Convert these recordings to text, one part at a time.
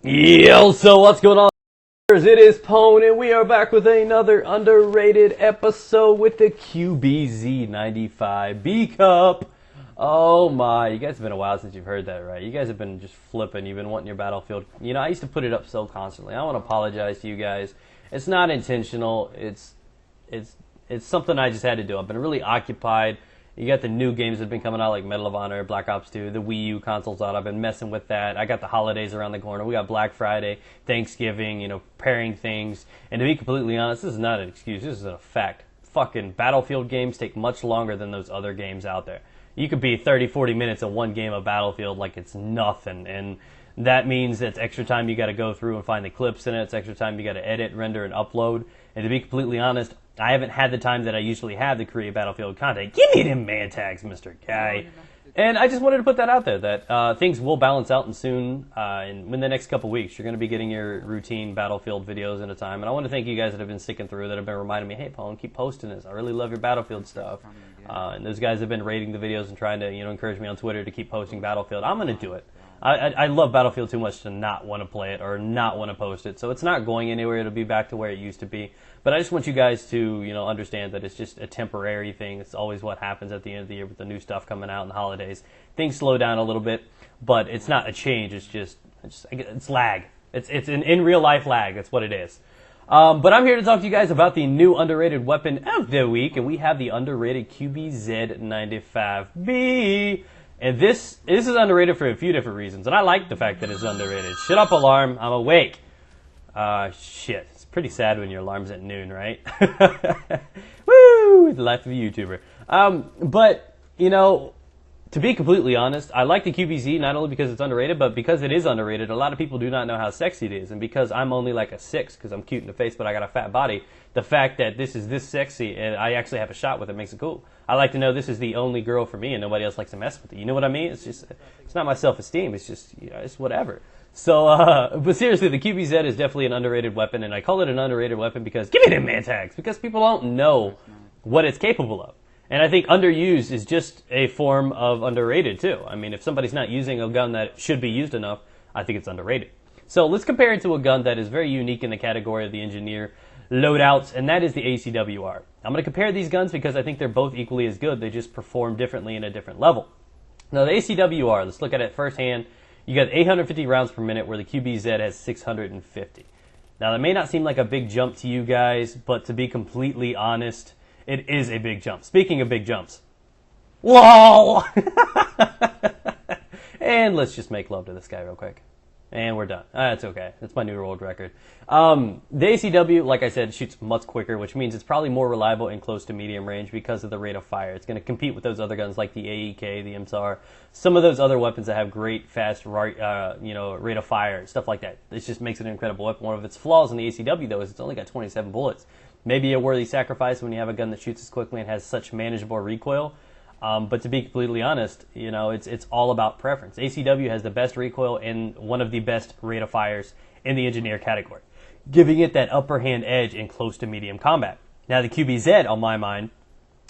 Yo, so what's going on? It is Pone, and we are back with another underrated episode with the QBZ-95B Cup. Oh my, you guys have been a while since you've heard that, right? You guys have been just flipping. You've been wanting your Battlefield. You know, I used to put it up so constantly. I want to apologize to you guys. It's not intentional. It's something I just had to do. I've been really occupied. You got the new games that have been coming out like Medal of Honor, Black Ops 2, the Wii U consoles out. I've been messing with that. I got the holidays around the corner. We got Black Friday, Thanksgiving, preparing things. And to be completely honest, this is not an excuse. This is a fact. Fucking Battlefield games take much longer than those other games out there. You could be 30, 40 minutes in one game of Battlefield like it's nothing. And that means that's extra time you got to go through and find the clips in it. It's extra time you got to edit, render, and upload. And to be completely honest, I haven't had the time that I usually have to create Battlefield content. Give me them man tags, Mr. Guy. And I just wanted to put that out there, that things will balance out and soon. In the next couple weeks, you're going to be getting your routine Battlefield videos at a time. And I want to thank you guys that have been sticking through, that have been reminding me, hey, Paul, keep posting this. I really love your Battlefield stuff. And those guys have been rating the videos and trying to encourage me on Twitter to keep posting Battlefield. I'm going to do it. I love Battlefield too much to not want to play it or not want to post it. So it's not going anywhere. It'll be back to where it used to be. But I just want you guys to, understand that it's just a temporary thing. It's always what happens at the end of the year with the new stuff coming out in the holidays. Things slow down a little bit, but it's not a change. It's lag. It's in real life lag. That's what it is. But I'm here to talk to you guys about the new underrated weapon of the week, and we have the underrated QBZ-95B. And this is underrated for a few different reasons, and I like the fact that it's underrated. Shut up, alarm. I'm awake. Shit. It's pretty sad when your alarm's at noon, right? Woo! The life of a YouTuber. But, to be completely honest, I like the QBZ not only because it's underrated, but because it is underrated. A lot of people do not know how sexy it is. And because I'm only like a 6, because I'm cute in the face, but I got a fat body, the fact that this is this sexy and I actually have a shot with it makes it cool. I like to know this is the only girl for me and nobody else likes to mess with it. You know what I mean? It's not my self-esteem. It's just, it's whatever. So, but seriously, the QBZ is definitely an underrated weapon, and I call it an underrated weapon because, give me them man tags, because people don't know what it's capable of. And I think underused is just a form of underrated, too. I mean, if somebody's not using a gun that should be used enough, I think it's underrated. So let's compare it to a gun that is very unique in the category of the engineer loadouts, and that is the ACWR. I'm going to compare these guns because I think they're both equally as good. They just perform differently in a different level. Now, the ACWR, let's look at it firsthand. You got 850 rounds per minute, where the QBZ has 650. Now, that may not seem like a big jump to you guys, but to be completely honest, it is a big jump. Speaking of big jumps. Whoa! And let's just make love to this guy real quick. And we're done. That's okay. That's my new world record. The ACW, like I said, shoots much quicker, which means it's probably more reliable in close to medium range because of the rate of fire. It's going to compete with those other guns like the AEK, the MSAR, some of those other weapons that have great, fast, rate of fire, stuff like that. It just makes it an incredible weapon. One of its flaws in the ACW, though, is it's only got 27 bullets. Maybe a worthy sacrifice when you have a gun that shoots as quickly and has such manageable recoil. But to be completely honest, it's all about preference. ACW has the best recoil and one of the best rate of fires in the engineer category, giving it that upper hand edge in close to medium combat. Now, the QBZ, on my mind,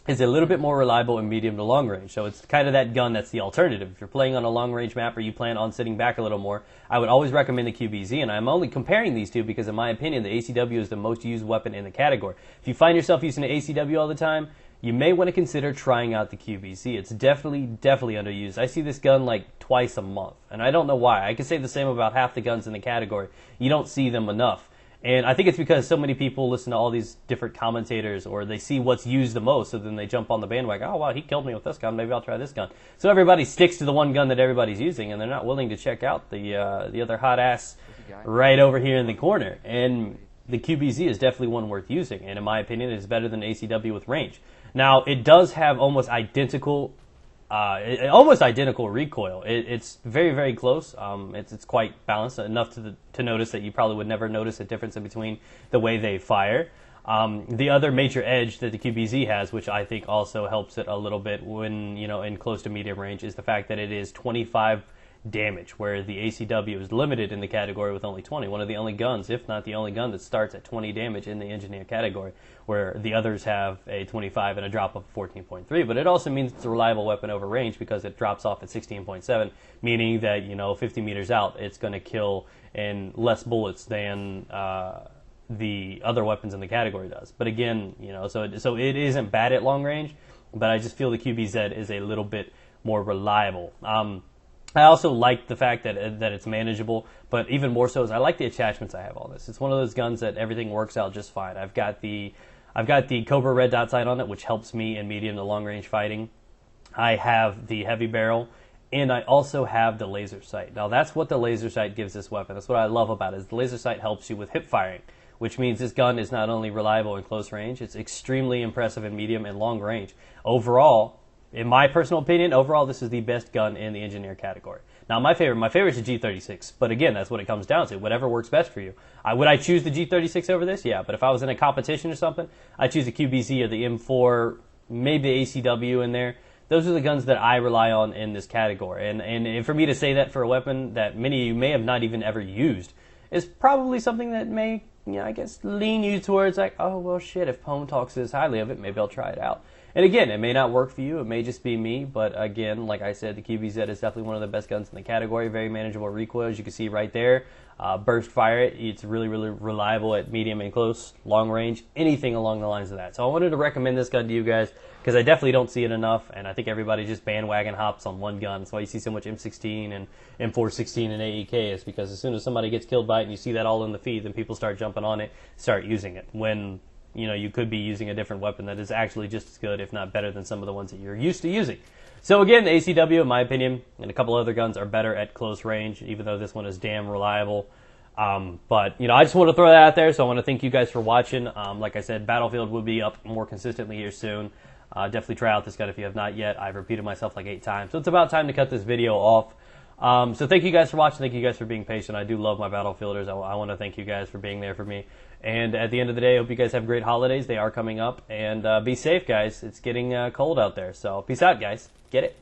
is a little bit more reliable in medium to long range. So it's kind of that gun that's the alternative. If you're playing on a long range map or you plan on sitting back a little more, I would always recommend the QBZ. And I'm only comparing these two because, in my opinion, the ACW is the most used weapon in the category. If you find yourself using the ACW all the time, you may want to consider trying out the QBZ. It's definitely underused. I see this gun like twice a month, and I don't know why. I could say the same about half the guns in the category. You don't see them enough. And I think it's because so many people listen to all these different commentators, or they see what's used the most, so then they jump on the bandwagon. Oh, wow, he killed me with this gun. Maybe I'll try this gun. So everybody sticks to the one gun that everybody's using, and they're not willing to check out the other hot ass right over here in the corner. And the QBZ is definitely one worth using, and in my opinion, it is better than ACW with range. Now, it does have almost identical recoil. It's very, very close. It's quite balanced enough to notice that you probably would never notice a difference in between the way they fire. The other major edge that the QBZ has, which I think also helps it a little bit when in close to medium range, is the fact that it is 25 damage, where the ACW is limited in the category with only 20. One of the only guns, if not the only gun, that starts at 20 damage in the engineer category, where the others have a 25 and a drop of 14.3. But it also means it's a reliable weapon over range because it drops off at 16.7, meaning that, 50 meters out, it's going to kill in less bullets than the other weapons in the category does. But again, so it isn't bad at long range, but I just feel the QBZ is a little bit more reliable. I also like the fact that it's manageable, but even more so is I like the attachments I have on this. It's one of those guns that everything works out just fine. I've got the Kobra red dot sight on it, which helps me in medium to long range fighting. I have the heavy barrel, and I also have the laser sight. Now that's what the laser sight gives this weapon. That's what I love about it, is the laser sight helps you with hip firing, which means this gun is not only reliable in close range, it's extremely impressive in medium and long range. Overall, in my personal opinion, this is the best gun in the engineer category. Now, my favorite is the G36, but again, that's what it comes down to. Whatever works best for you. Would I choose the G36 over this? Yeah, but if I was in a competition or something, I'd choose the QBZ or the M4, maybe the ACW in there. Those are the guns that I rely on in this category. And for me to say that for a weapon that many of you may have not even ever used is probably something that may, lean you towards like, oh, well, shit, if Pone talks this highly of it, maybe I'll try it out. And again, it may not work for you. It may just be me. But again, like I said, the QBZ is definitely one of the best guns in the category. Very manageable recoil, as you can see right there. Burst fire it. It's really, really reliable at medium and close, long range, anything along the lines of that. So I wanted to recommend this gun to you guys because I definitely don't see it enough. And I think everybody just bandwagon hops on one gun. That's why you see so much M16 and M416 and AEK, is because as soon as somebody gets killed by it and you see that all in the feed, then people start jumping on it, start using it. When you could be using a different weapon that is actually just as good, if not better, than some of the ones that you're used to using. So again, the ACW, in my opinion, and a couple other guns are better at close range, even though this one is damn reliable. But I just want to throw that out there, so I want to thank you guys for watching. Like I said, Battlefield will be up more consistently here soon. Definitely try out this gun if you have not yet. I've repeated myself like 8 times, so it's about time to cut this video off. So thank you guys for watching. Thank you guys for being patient. I do love my Battlefielders. I want to thank you guys for being there for me. And at the end of the day, I hope you guys have great holidays. They are coming up. And be safe, guys. It's getting cold out there. So peace out, guys. Get it.